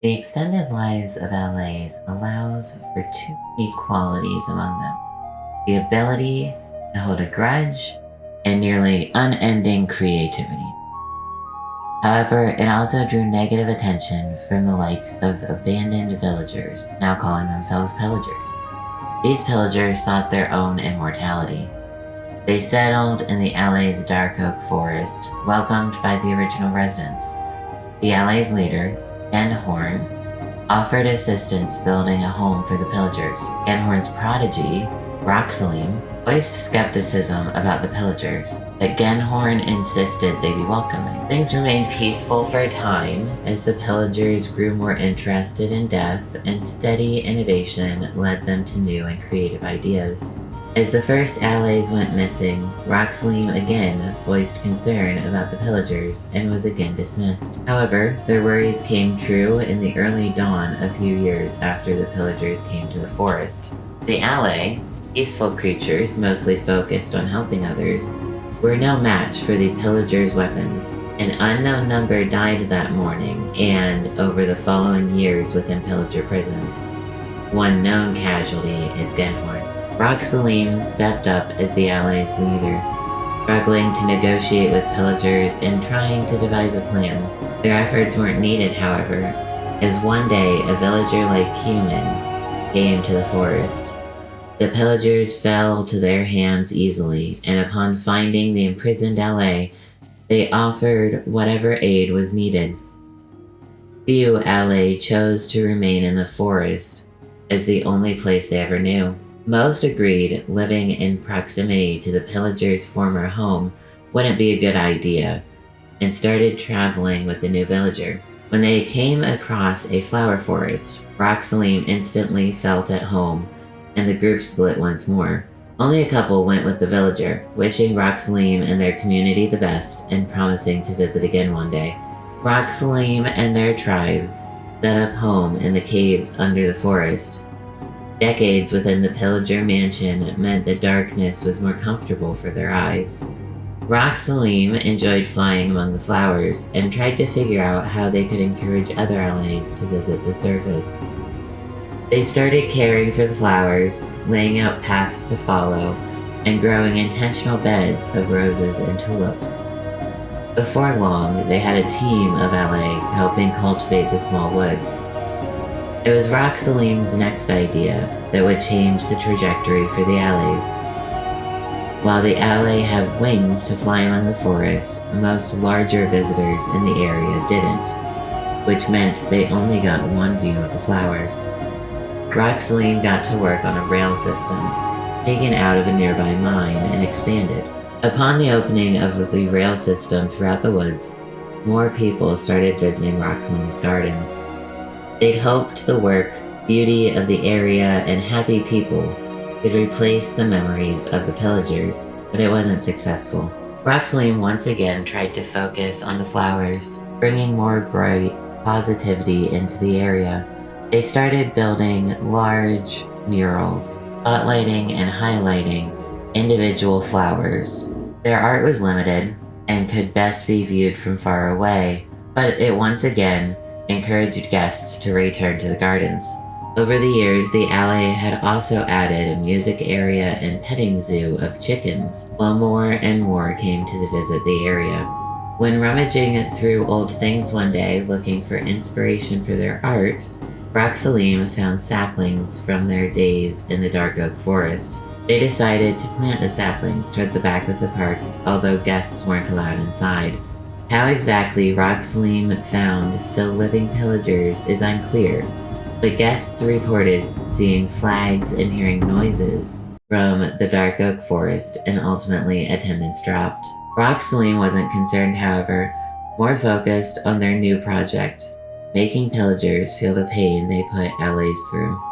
The extended lives of Allays allows for two unique qualities among them: the ability to hold a grudge and nearly unending creativity. However, it also drew negative attention from the likes of abandoned villagers, now calling themselves pillagers. These pillagers sought their own immortality. They settled in the Allay's dark oak forest, welcomed by the original residents. The Allay's leader, Genhorn, offered assistance building a home for the pillagers. Genhorn's prodigy, Roxalim, voiced skepticism about the pillagers, but Genhorn insisted they be welcoming. Things remained peaceful for a time as the pillagers grew more interested in death, and steady innovation led them to new and creative ideas. As the first Allays went missing, Roxalim again voiced concern about the pillagers and was again dismissed. However, their worries came true in the early dawn a few years after the pillagers came to the forest. The Allay, peaceful creatures mostly focused on helping others, were no match for the pillagers' weapons. An unknown number died that morning and over the following years within pillager prisons. One known casualty is Genhorn. Roxalim stepped up as the Allay's leader, struggling to negotiate with pillagers and trying to devise a plan. Their efforts weren't needed, however, as one day a villager like Cumin came to the forest. The pillagers fell to their hands easily, and upon finding the imprisoned Allay, they offered whatever aid was needed. Few Allay chose to remain in the forest as the only place they ever knew. Most agreed living in proximity to the pillagers' former home wouldn't be a good idea, and started traveling with the new villager. When they came across a flower forest, Roxalim instantly felt at home, and the group split once more. Only a couple went with the villager, wishing Roxalim and their community the best and promising to visit again one day. Roxalim and their tribe set up home in the caves under the forest. Decades within the pillager mansion meant the darkness was more comfortable for their eyes. Roxalim enjoyed flying among the flowers and tried to figure out how they could encourage other Allays to visit the surface. They started caring for the flowers, laying out paths to follow, and growing intentional beds of roses and tulips. Before long, they had a team of Allay helping cultivate the small woods. It was Roxalim's next idea that would change the trajectory for the Allays. While the Allay have wings to fly among the forest, most larger visitors in the area didn't, which meant they only got one view of the flowers. Roxalim got to work on a rail system, taken out of a nearby mine and expanded. Upon the opening of the rail system throughout the woods, more people started visiting Roxalim's gardens. They'd hoped the work, beauty of the area, and happy people could replace the memories of the pillagers, but it wasn't successful. Roxalim once again tried to focus on the flowers, bringing more bright positivity into the area. They started building large murals, spotlighting and highlighting individual flowers. Their art was limited and could best be viewed from far away, but it once again encouraged guests to return to the gardens. Over the years, the Allay had also added a music area and petting zoo of chickens, while more and more came to visit the area. When rummaging through old things one day looking for inspiration for their art, Roxalim found saplings from their days in the dark oak forest. They decided to plant the saplings toward the back of the park, although guests weren't allowed inside. How exactly Roxalim found still living pillagers is unclear, but guests reported seeing flags and hearing noises from the dark oak forest, and ultimately attendance dropped. Roxalim wasn't concerned, however, more focused on their new project, making pillagers feel the pain they put Allays through.